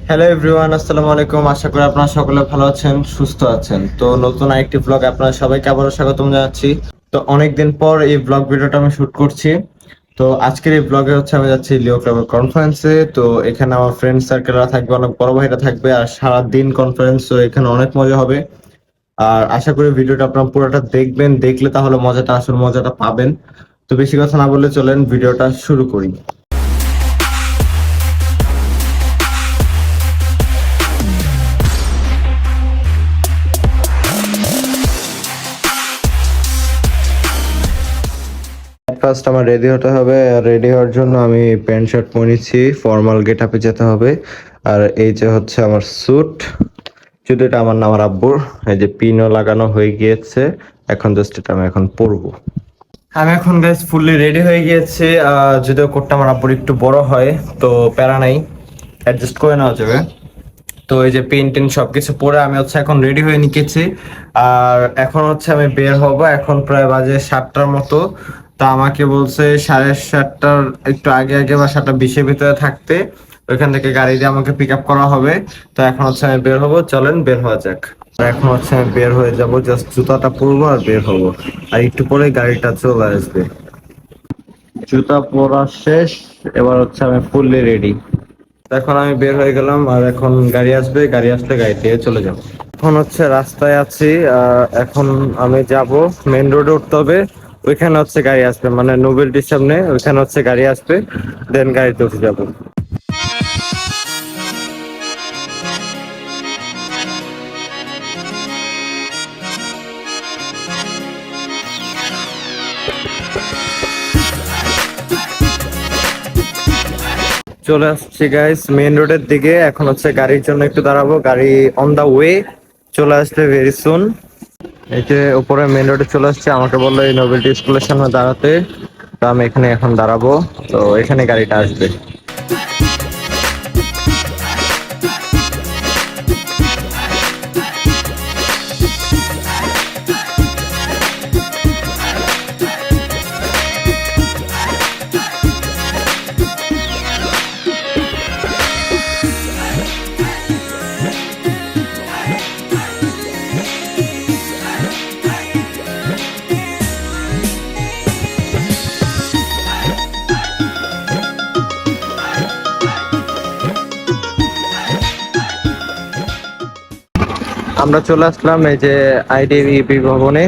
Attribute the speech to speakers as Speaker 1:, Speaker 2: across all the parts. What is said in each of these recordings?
Speaker 1: Hello everyone, আসসালামু আলাইকুম। আশা করি আপনারা সকলে ভালো আছেন, সুস্থ আছেন। তো নতুন আরেকটি ব্লগ আপনারা সবাইকে আবারও স্বাগতম জানাচ্ছি। তো অনেকদিন পর এই ব্লগ ভিডিওটা আমি শুট করছি। তো আজকের এই ব্লগে হচ্ছে আমি যাচ্ছি লিও ক্লাবের কনফারেন্সে। তো এখানে আমার ফ্রেন্ড সার্কেলরা থাকবে, অনেক বড় ভাইরা থাকবে, আর সারা দিন কনফারেন্স। তো এখানে অনেক মজা হবে। আর আশা করি ভিডিওটা আপনারা পুরোটা দেখবেন, দেখলে তাহলে আসল মজাটা পাবেন। তো বেশি কথা না বলে চলেন ভিডিওটা শুরু করি। ফার্স্ট আমার রেডি হতে হবে। আর রেডি হওয়ার জন্য আমি প্যান্ট শার্ট পরে নিচ্ছি, ফর্মাল গেট আপে যেতে হবে। আর এই যে হচ্ছে আমার স্যুট, যদি এটা আমার না আমার আব্বুর, এই যে পিনও লাগানো হয়ে গিয়েছে। এখন জাস্ট এটা আমি এখন পরবো। আমি এখন গাইস ফুললি রেডি হয়ে গিয়েছি। যদিও কোটটা আমার আব্বুর একটু বড় হয়, তো প্যারা নাই, অ্যাডজাস্ট করে নেওয়া যাবে। তো এই যে পেন টেন সবকিছু পরে আমি হচ্ছে এখন রেডি হয়ে নিকেছি। আর এখন হচ্ছে আমি বের হব। এখন প্রায় বাজে 7টার মতো। তা আমাকে বলছে 7:30টার একটু আগে আগে বা 7:20-এর ভিতরে থাকতে। ওইখান থেকে গাড়ি দিয়ে আমাকে পিক আপ করা হবে। তো এখন হচ্ছে আমি বের হব, চলেন বের হওয়া যাক। আর এখন হচ্ছে আমি বের হয়ে যাব, জাস্ট জুতাটা পরবো আর বের হব। আর একটু পরে গাড়িটা চলে আসবে। জুতা পরা শেষ, এবার হচ্ছে আমি ফুললি রেডি। এখন আমি বের হয়ে গেলাম, আর এখন গাড়ি আসবে, গাড়ি আসলে গাড়ি দিয়ে চলে যাব। এখন হচ্ছে রাস্তায় আছি। এখন আমি যাব, মেইন রোডে উঠতে হবে। ওইখানে হচ্ছে গাড়ি আসবে, মানে নোবেলটির সামনে ওইখানে হচ্ছে গাড়ি আসবে, দেন গাড়িতে উঠে যাব। চলে আসছি গাইস মেইন রোডের দিকে। এখন হচ্ছে গাড়ির জন্য একটু দাঁড়াবো, গাড়ি অন দা ওয়ে, চলে আসবে ভেরি সুন। এই যে উপরে মেইন রোডে চলে আসছে, আমাকে বললো এই নোবেলটি স্কুলের সামনে দাঁড়াতে। তো আমি এখানে এখন দাঁড়াবো, তো এখানে গাড়িটা আসবে। আমরা চলে আসলাম এই যে আইডিবি ভবনে।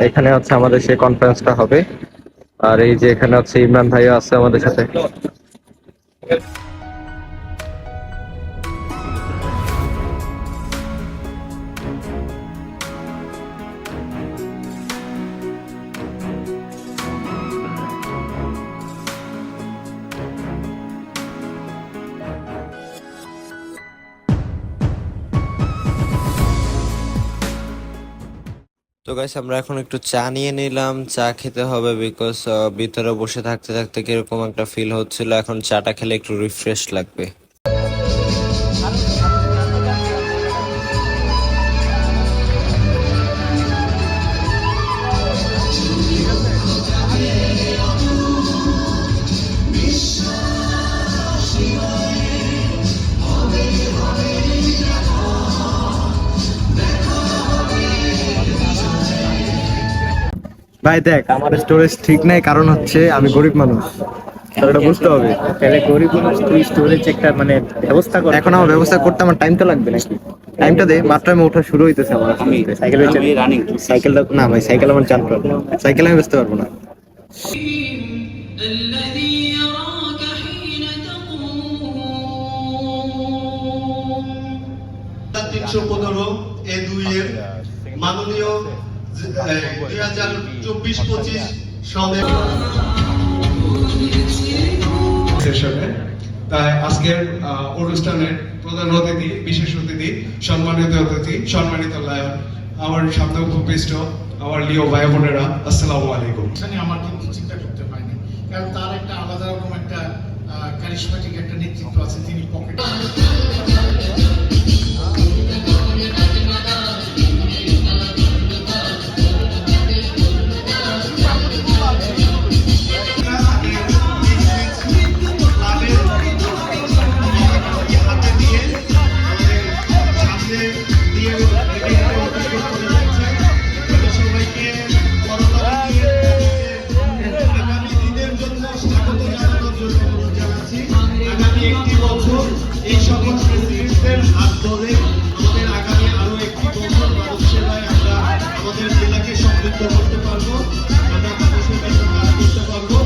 Speaker 1: এখানে হচ্ছে আমাদের সেই কনফারেন্সটা হবে। আর এই যে এখানে হচ্ছে ইমরান ভাইও আছে আমাদের সাথে। তো গাইস আমরা এখন একটু চা নিয়ে নিলাম, চা খেতে হবে বিকজ ভিতরে বসে থাকতে থাকতে কিরকম একটা ফিল হচ্ছিল। এখন চাটা খেলে একটু রিফ্রেশ লাগবে। ভাই দেখ, আমার স্টোরেজ ঠিক নাই, কারণ হচ্ছে আমি গরিব মানুষ, এটা বুঝতে হবে।
Speaker 2: তাহলে গরিব মানুষ, তুই স্টোরেজ একটা মানে ব্যবস্থা কর।
Speaker 1: এখন আমার ব্যবস্থা করতে আমার টাইম তো লাগবে নাকি? টাইমটা দে, মাত্র আমি ওঠা শুরু হইতেছে আমার।
Speaker 2: সাইকেল রানিং
Speaker 1: সাইকেলটা না ভাই, সাইকেল আমার চালাতে পারবো না, সাইকেল আমি বেচতে পারবো না।
Speaker 3: الذي يراك حين تقوم
Speaker 4: 315 এ 2 এর মাননীয় 2024-25 সনের সেশনে। তাই আজকের অনুষ্ঠানের প্রধান অতিথি, বিশেষ অতিথি, সম্মানিত অতিথি, সম্মানিত লায়ন, আমার সামনে উপবিষ্ট আমার লিও ভাই বোনেরা, আসসালামু আলাইকুম।
Speaker 5: আমার কিন্তু চিন্তা করতে হয়নি, কারণ তার একটা আলাদা রকম একটা কারিশমাটিক একটা নেতৃত্ব আছে, তিনি পকেটে হাত ধরে আমাদের আগামী আরো একটি বছর মানব সেবায় আমরা আমাদের জেলাকে সমৃদ্ধ করতে পারবো, আমরা মানুষের কাছে কাজ করতে পারবো।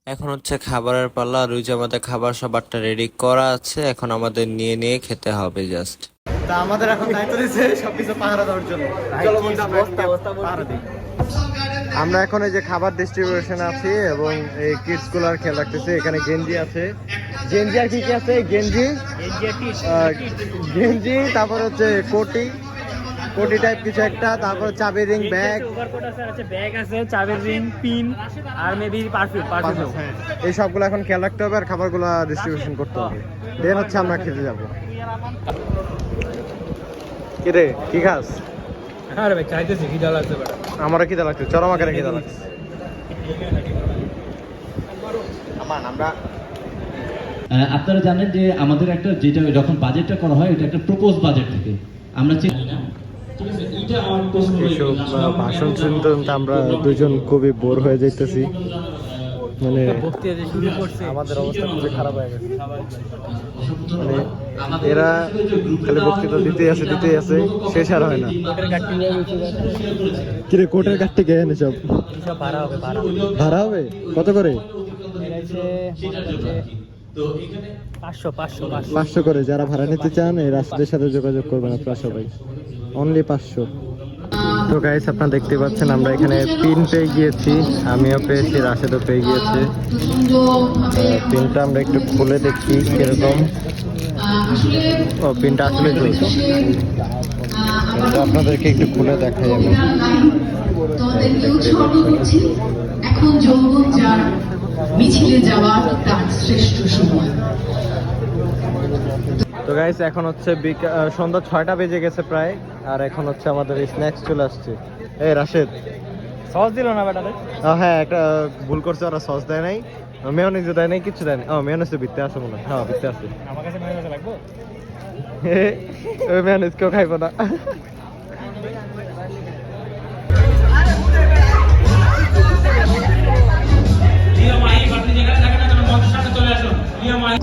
Speaker 1: এখন হচ্ছে খাবারের পালা। আর ওই যে আমাদের খাবার সবারটা রেডি করা আছে, এখন আমাদের নিয়ে নিয়ে খেতে হবে জাস্ট।
Speaker 2: তা আমাদের এখন দায়িত্ব দিয়েছে সবকিছু পাহারা দেওয়ার জন্য। চলো বন্ধু, আমরা পাহারা দিই।
Speaker 1: আমরা এখন এই যে খাবার ডিস্ট্রিবিউশন আছি এবং এই কিডস গুলার খেয়াল রাখতেছি। এখানে গেঞ্জি আছে, গেঞ্জি আর কি কি আছে, গেঞ্জি গেঞ্জি, তারপর হচ্ছে কোটি কোটি টাইপ কিছু একটা, তারপর চাবির রিং, ব্যাগ,
Speaker 2: ওভারকোট আছে, ব্যাগ আছে, চাবির রিং, পিন আর মেবি পারফিউম।
Speaker 1: হ্যাঁ, এই সবগুলো এখন খেয়াল রাখতে হবে আর খাবারগুলো ডিস্ট্রিবিউশন করতে হবে। দেন হচ্ছে আমরা খেতে যাব। কি রে, কি খাস?
Speaker 2: আরে ভাই চাইতেছি, খিদা লাগছে বেটা।
Speaker 1: আমারও খিদা লাগছে, চরম আকারে খিদা লাগছে। আমরা
Speaker 6: আপনারা জানেন যে আমাদের একটা যেটা যখন বাজেটটা করা হয় এটা একটা প্রপোজ বাজেট থেকে আমরা
Speaker 1: এসব ভাষণ শুনতে শুনতে আমরা দুজন খুবই বোর হয়ে যাইতেছি। মানে
Speaker 2: শুরু করছে,
Speaker 1: আমাদের অবস্থা খুবই খারাপ হয়ে গেছে। মানে এরা খালি বক্তৃতা দিতেই আছে, শেষ আর হয় না। কিরে, কোটের কাটতে গে এনে সব
Speaker 2: সব ভাড়া হবে,
Speaker 1: ভাড়া হবে কত করে? 500 করে। যারা ভাড়া নিতে চান এই রাস্তার সাথে যোগাযোগ করবেন আপনারা সবাই, অনলি 500। তো গাইস, আপনারা দেখতে পাচ্ছেন আমরা এখানে পিন পেয়ে গিয়েছি, আমিও পেয়েছি, রাশেদও পেয়ে গিয়েছে। পিনটা আমরা একটু খুলে দেখি কিরকম। ও, পিনটা আসলে আপনাদেরকে একটু খুলে দেখাই আমি।
Speaker 7: এখন যৌবন যার মিছিলে যাওয়ার তার শ্রেষ্ঠ সময়।
Speaker 1: তো গাইস, এখন হচ্ছে সন্ধ্যা 6টা বেজে গেছে প্রায়, আর এখন হচ্ছে আমাদের স্ন্যাক্স চলে আসছে। এই রাশেদ,
Speaker 2: সস দিল না বেটা?
Speaker 1: হ্যাঁ, একটা ভুল করছে, ওরা সস দেয় নাই, মেয়োনিজ দেয় নাই, কিছু দেয় নাই। মেয়োনিজ তো বিতে আছে মনে হয়। হ্যাঁ, বিতে আছে।
Speaker 2: আমার কাছে মেয়োনিজ লাগবে?
Speaker 1: ওই মেয়োনিজ কেউ খাইব না।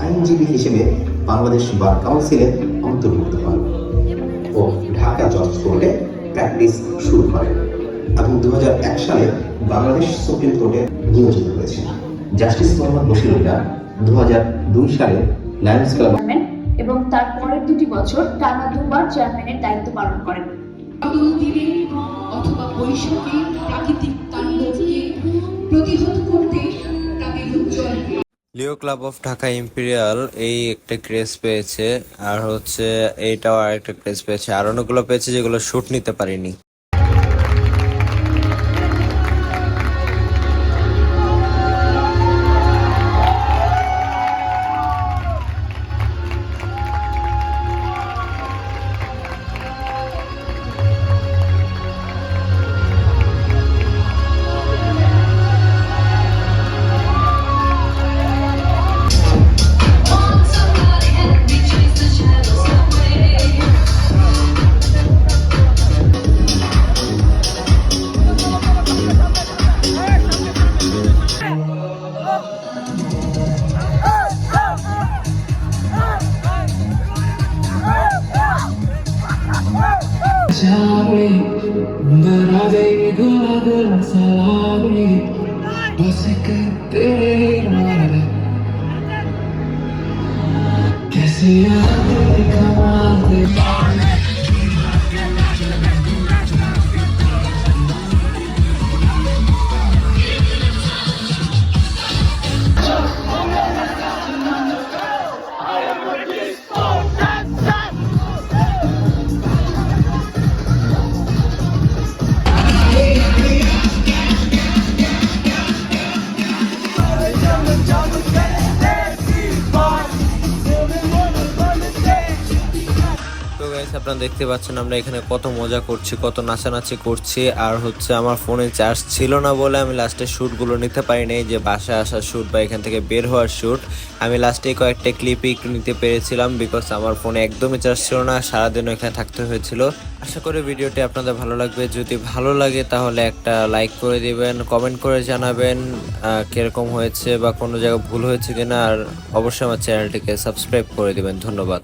Speaker 8: আইনজীবী হিসেবে বাংলাদেশ বার কাউন্সিলে অন্তর্ভুক্ত হন ও ঢাকা জজ কোর্টে প্র্যাকটিস শুরু করেন এবং 2001 সালে বাংলাদেশ সুপ্রিম কোর্টে নিয়োজিত হয়েছেন। জাস্টিস মোহাম্মদ বশিরুল্লাহ 2002 সালে লায়ন্স ক্লাব
Speaker 7: এবং তার পরের 2 বছর টানা 2বার চেয়ারম্যানের দায়িত্ব পালন করেন। অথবা বৈশাখী প্রাকৃতিক তাণ্ডবকে প্রতিহত করতে তাদের উজ্জ্বল
Speaker 1: লিও ক্লাব অফ ঢাকা ইম্পেরিয়াল এই একটা ক্রেজ পেয়েছে, আর হচ্ছে এইটাও আরেকটা ক্রেজ পেয়েছে, আর অনেকগুলো পেয়েছে যেগুলো শুট নিতে পারিনি। আপনারা দেখতে পাচ্ছেন আমরা এখানে কত মজা করছি, কত নাচানাচি করছি। আর হচ্ছে আমার ফোনে চার্জ ছিল না বলে আমি লাস্টে শ্যুটগুলো নিতে পারিনি, যে বাসায় আসার শ্যুট বা এখান থেকে বের হওয়ার শ্যুট। আমি লাস্টে কয়েকটা ক্লিপই একটু নিতে পেরেছিলাম, বিকজ আমার ফোনে একদমই চার্জ ছিল না, সারাদিনও এখানে থাকতে হয়েছিল। আশা করি ভিডিওটি আপনাদের ভালো লাগবে। যদি ভালো লাগে তাহলে একটা লাইক করে দিবেন, কমেন্ট করে জানাবেন কিরকম হয়েছে বা কোনো জায়গায় ভুল হয়েছে কিনা, আর অবশ্যই আমার চ্যানেলটিকে সাবস্ক্রাইব করে দিবেন। ধন্যবাদ।